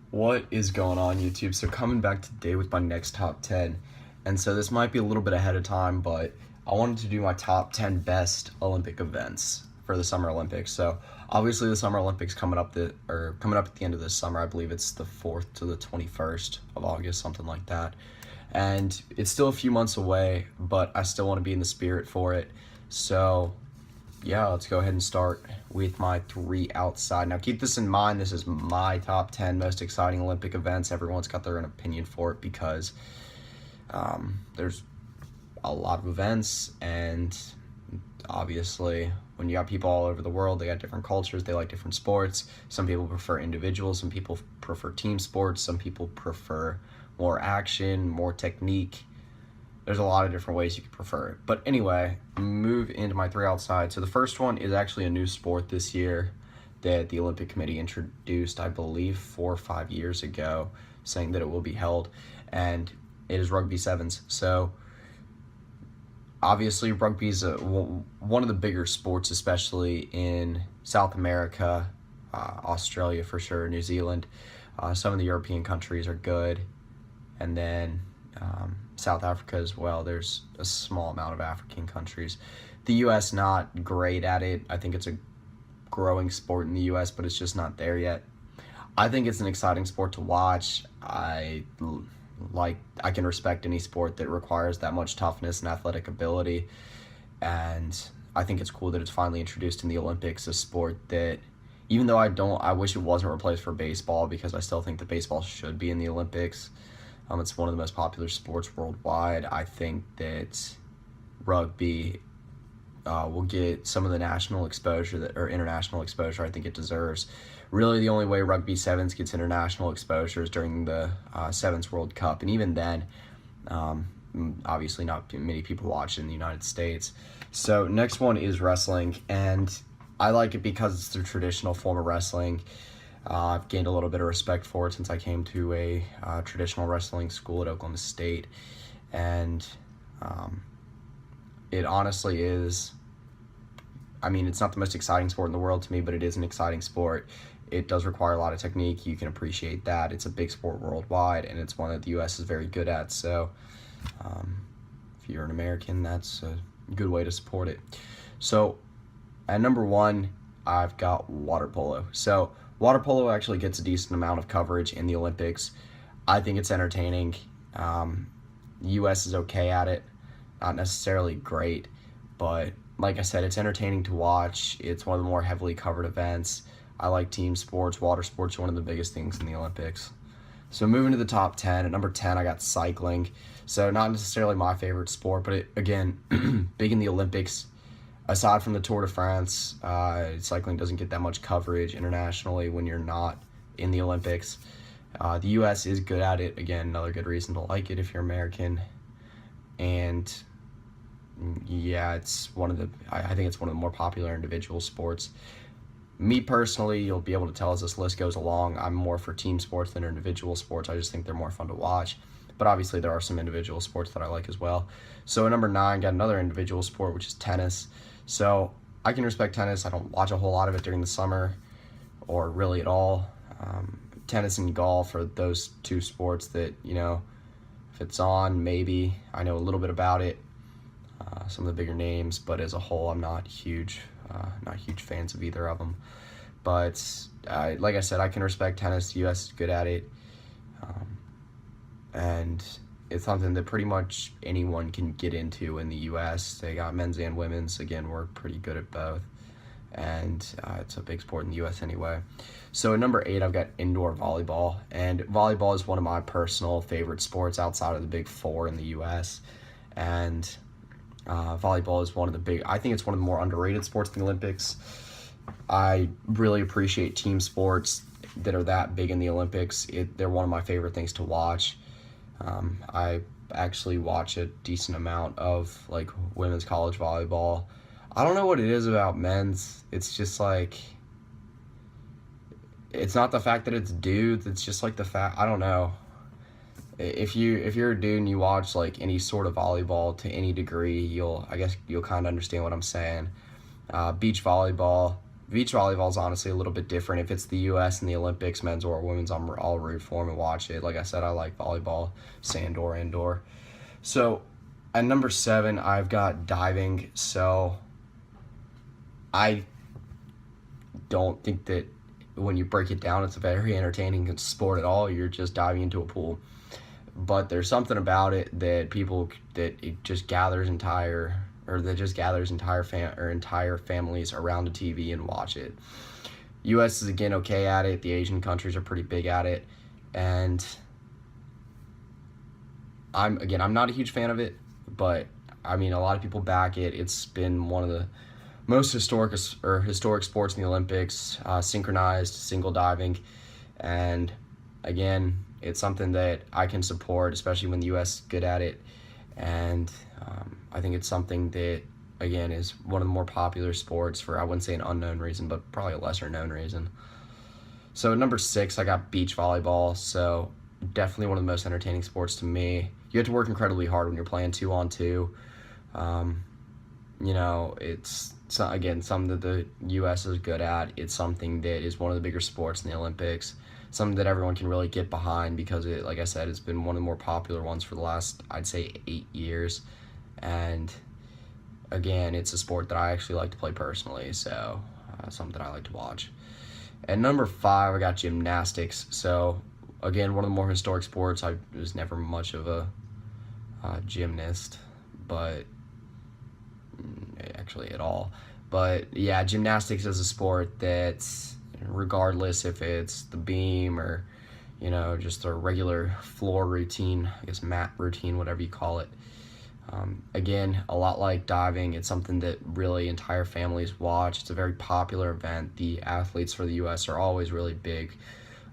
What is going on, YouTube? So coming back today with my next top 10. And so this might be a little bit ahead of time, but I wanted to do my top 10 best Olympic events for the Summer Olympics. So obviously the Summer Olympics coming up at the end of this summer. I believe it's the 4th to the 21st of August, something like that. And it's still a few months away, but I still want to be in the spirit for it. So yeah, let's go ahead and start with my 3 outside. Now keep this in mind, this is my top 10 most exciting Olympic events. Everyone's got their own opinion for it because there's a lot of events, and obviously when you got people all over the world, they got different cultures, they like different sports. Some people prefer individuals, some people prefer team sports, some people prefer more action, more technique. There's a lot of different ways you could prefer it. But anyway, move into my 3 outside. So the first one is actually a new sport this year that the Olympic Committee introduced, I believe, 4 or 5 years ago, saying that it will be held, and it is rugby sevens. So obviously rugby is one of the bigger sports, especially in South America, Australia for sure, New Zealand. Some of the European countries are good, and then South Africa as well. There's a small amount of African countries. The U.S. not great at it. I think it's a growing sport in the U.S., but it's just not there yet. I think it's an exciting sport to watch. I can respect any sport that requires that much toughness and athletic ability, and I think it's cool that it's finally introduced in the Olympics, a sport that, even though I wish it wasn't replaced for baseball, because I still think that baseball should be in the Olympics. It's one of the most popular sports worldwide. I think that rugby will get some of the national exposure or international exposure I think it deserves. Really, the only way rugby sevens gets international exposure is during the Sevens World Cup, and even then, obviously not many people watch it in the United States. So next one is wrestling, and I like it because it's the traditional form of wrestling. I've gained a little bit of respect for it since I came to a traditional wrestling school at Oklahoma State, and it honestly is, I mean, it's not the most exciting sport in the world to me, but it is an exciting sport. It does require a lot of technique. You can appreciate that. It's a big sport worldwide, and it's one that the U.S. is very good at, so if you're an American, that's a good way to support it. So at number 1, I've got water polo. So water polo actually gets a decent amount of coverage in the Olympics. I think it's entertaining. U.S. is okay at it, not necessarily great, but like I said, it's entertaining to watch. It's one of the more heavily covered events. I like team sports. Water sports are one of the biggest things in the Olympics. So moving to the top 10, at number 10, I got cycling. So not necessarily my favorite sport, but it, again, big in the Olympics. Aside from the Tour de France, cycling doesn't get that much coverage internationally when you're not in the Olympics. The U.S. is good at it. Again, another good reason to like it if you're American. And yeah, it's one of the, I think it's one of the more popular individual sports. Me personally, you'll be able to tell as this list goes along, I'm more for team sports than individual sports. I just think they're more fun to watch. But obviously there are some individual sports that I like as well. So at number 9, got another individual sport, which is tennis. So I can respect tennis. I don't watch a whole lot of it during the summer, or really at all. Tennis and golf are those 2 sports that, you know, if it's on, maybe. I know a little bit about it, some of the bigger names, but as a whole, I'm not huge fans of either of them. But like I said, I can respect tennis. The U.S. is good at it, and it's something that pretty much anyone can get into in the U.S. They got men's and women's. Again, we're pretty good at both, and it's a big sport in the U.S. anyway. So at number 8, I've got indoor volleyball, and volleyball is one of my personal favorite sports outside of the big 4 in the U.S., and volleyball is I think it's one of the more underrated sports in the Olympics. I really appreciate team sports that are that big in the Olympics. They're one of my favorite things to watch. I actually watch a decent amount of like women's college volleyball. I don't know what it is about men's. It's just like, it's not the fact that it's dudes. It's just like the fact, I don't know. If you're a dude and you watch like any sort of volleyball to any degree, I guess you'll kind of understand what I'm saying. Beach volleyball, Beach volleyball is honestly a little bit different. If it's the U.S. and the Olympics, men's or women's, I'll root for them and watch it. Like I said, I like volleyball, sand or indoor. So at number 7, I've got diving. So I don't think that when you break it down, it's a very entertaining sport at all. You're just diving into a pool. But there's something about it that it just gathers entire families around the TV and watch it. U.S. is again okay at it. The Asian countries are pretty big at it, and I'm not a huge fan of it, but I mean a lot of people back it. It's been one of the most historic sports in the Olympics, synchronized single diving, and again, it's something that I can support, especially when the U.S. is good at it, and I think it's something that, again, is one of the more popular sports for, I wouldn't say an unknown reason, but probably a lesser known reason. So at number 6, I got beach volleyball, so definitely one of the most entertaining sports to me. You have to work incredibly hard when you're playing 2-on-2. It's something that the U.S. is good at. It's something that is one of the bigger sports in the Olympics, something that everyone can really get behind because it, like I said, it's been one of the more popular ones for the last, I'd say, 8 years. And again, it's a sport that I actually like to play personally, so something I like to watch. At number 5, I got gymnastics. So again, one of the more historic sports. I was never much of a gymnast, but actually at all. But yeah, gymnastics is a sport that's, regardless if it's the beam or just a regular floor routine, I guess mat routine, whatever you call it. Again, a lot like diving, it's something that really entire families watch. It's a very popular event. The athletes for the U.S. are always really big,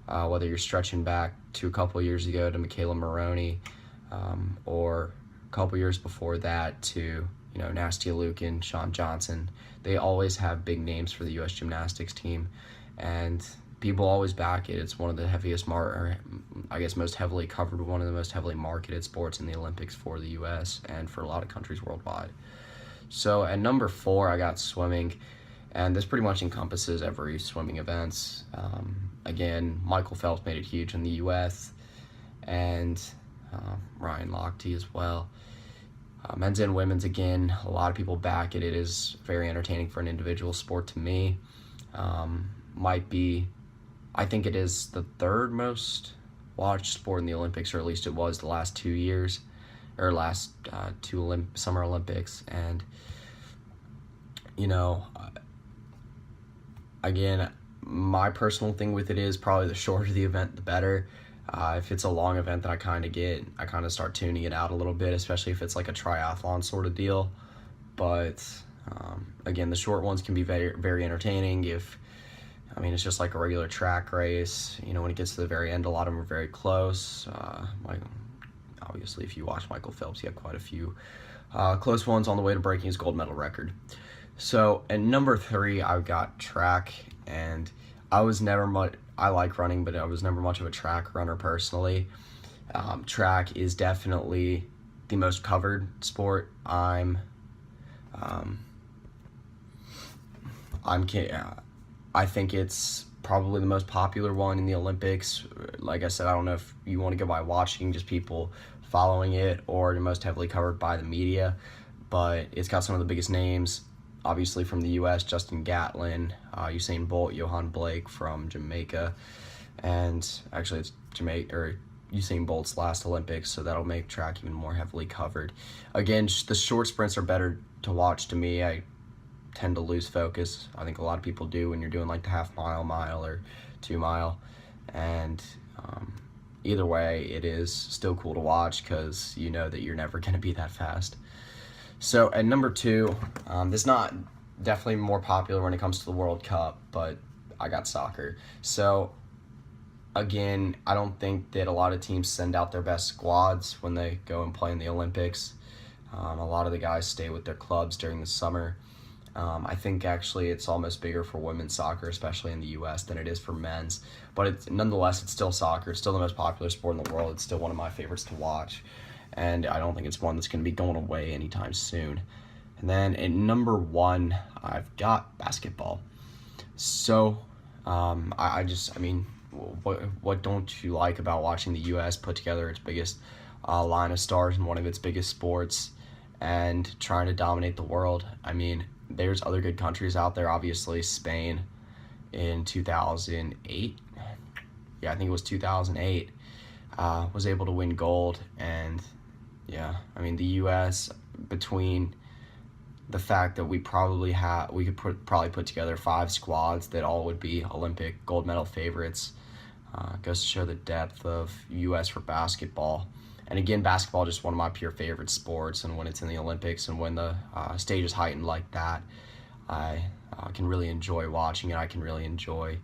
whether you're stretching back to a couple years ago to Michaela Maroney, or a couple years before that to Nastia Lukin, Shawn Johnson. They always have big names for the U.S. gymnastics team, and people always back it. It's one of the most heavily covered, one of the most heavily marketed sports in the Olympics for the U.S. and for a lot of countries worldwide. So at number 4, I got swimming, and this pretty much encompasses every swimming events. Again, Michael Phelps made it huge in the U.S., and Ryan Lochte as well. Men's and women's, again, a lot of people back it. It is very entertaining for an individual sport to me. I think it is the 3rd most watched sport in the Olympics, or at least it was the last 2 years, or last Summer Olympics. And, again, my personal thing with it is probably the shorter the event, the better. If it's a long event that I kind of start tuning it out a little bit, especially if it's like a triathlon sort of deal. But, again, the short ones can be very, very entertaining it's just like a regular track race. When it gets to the very end, a lot of them are very close. Obviously, if you watch Michael Phelps, he had quite a few close ones on the way to breaking his gold medal record. So at number 3, I've got track, and I like running, but I was never much of a track runner personally. Track is definitely the most covered sport. I think it's probably the most popular one in the Olympics. Like I said, I don't know if you want to go by watching just people following it or the most heavily covered by the media, but it's got some of the biggest names, obviously from the U.S., Justin Gatlin, Usain Bolt, Johan Blake from Jamaica, and actually it's Usain Bolt's last Olympics, so that'll make track even more heavily covered. Again, the short sprints are better to watch to me. I tend to lose focus. I think a lot of people do when you're doing like the half mile, or 2 mile, and either way, it is still cool to watch because you know that you're never going to be that fast. So at number 2, this is not definitely more popular when it comes to the World Cup, but I got soccer. So again, I don't think that a lot of teams send out their best squads when they go and play in the Olympics. A lot of the guys stay with their clubs during the summer. I think actually it's almost bigger for women's soccer, especially in the U.S., than it is for men's. But nonetheless, it's still soccer. It's still the most popular sport in the world. It's still one of my favorites to watch. And I don't think it's one that's going to be going away anytime soon. And then at number 1, I've got basketball. So, I mean, what don't you like about watching the U.S. put together its biggest line of stars in one of its biggest sports and trying to dominate the world? I mean, there's other good countries out there. Obviously, Spain in 2008. Yeah, I think it was 2008. Was able to win gold, and yeah, I mean the U.S. between the fact that we could probably put together 5 squads that all would be Olympic gold medal favorites. Goes to show the depth of U.S. for basketball. And again, basketball is just one of my pure favorite sports, and when it's in the Olympics and when the stage is heightened like that, I can really enjoy watching it. I can really enjoy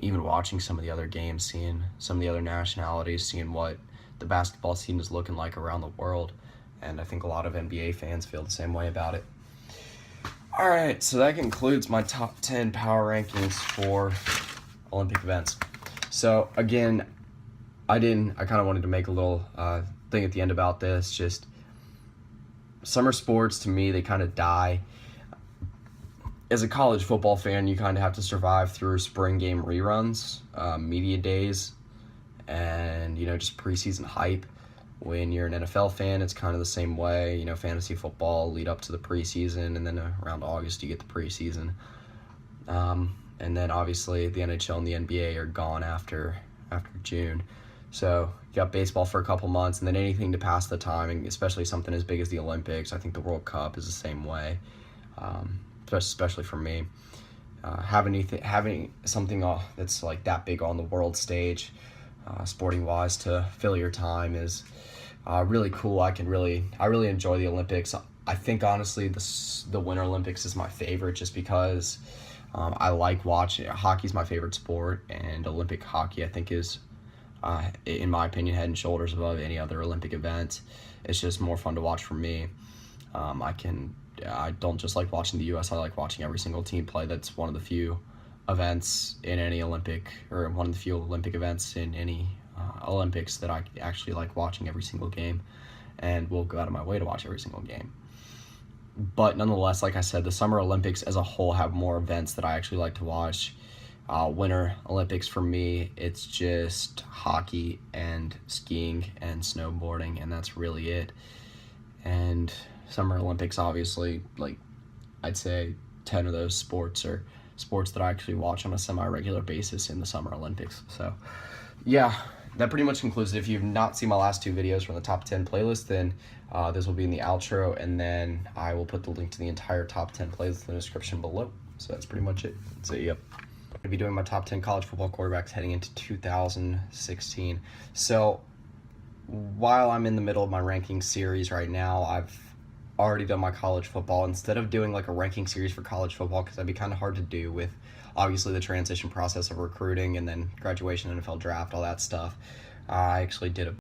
even watching some of the other games, seeing some of the other nationalities, seeing what the basketball scene is looking like around the world. And I think a lot of NBA fans feel the same way about it. All right, so that concludes my top 10 power rankings for Olympic events. So again, I kind of wanted to make a little thing at the end about this. Just summer sports, to me, they kind of die. As a college football fan, you kind of have to survive through spring game reruns, media days, and, just preseason hype. When you're an NFL fan, it's kind of the same way. Fantasy football lead up to the preseason, and then around August you get the preseason. And then obviously the NHL and the NBA are gone after June. So you got baseball for a couple months, and then anything to pass the time, and especially something as big as the Olympics. I think the World Cup is the same way, especially for me. Having something that's like that big on the world stage, sporting wise, to fill your time is really cool. I really enjoy the Olympics. I think honestly the Winter Olympics is my favorite, just because I like watching. Hockey's my favorite sport, and Olympic hockey I think is, in my opinion, head and shoulders above any other Olympic event. It's just more fun to watch for me. I don't just like watching the U.S. I like watching every single team play. That's one of the few events in any Olympic, or one of the few Olympic events in any Olympics that I actually like watching every single game, and will go out of my way to watch every single game. But nonetheless, like I said, the Summer Olympics as a whole have more events that I actually like to watch. Winter Olympics for me, it's just hockey and skiing and snowboarding, and that's really it. And Summer Olympics, obviously, like I'd say 10 of those sports are sports that I actually watch on a semi-regular basis in the Summer Olympics. So yeah, that pretty much concludes it. If you've not seen my last 2 videos from the top 10 playlist, then this will be in the outro, and then I will put the link to the entire top 10 playlist in the description below. So that's pretty much it. So yep, I'm going to be doing my top 10 college football quarterbacks heading into 2016. So while I'm in the middle of my ranking series right now, I've already done my college football. Instead of doing like a ranking series for college football, because that'd be kind of hard to do with obviously the transition process of recruiting and then graduation, NFL draft, all that stuff, I actually did a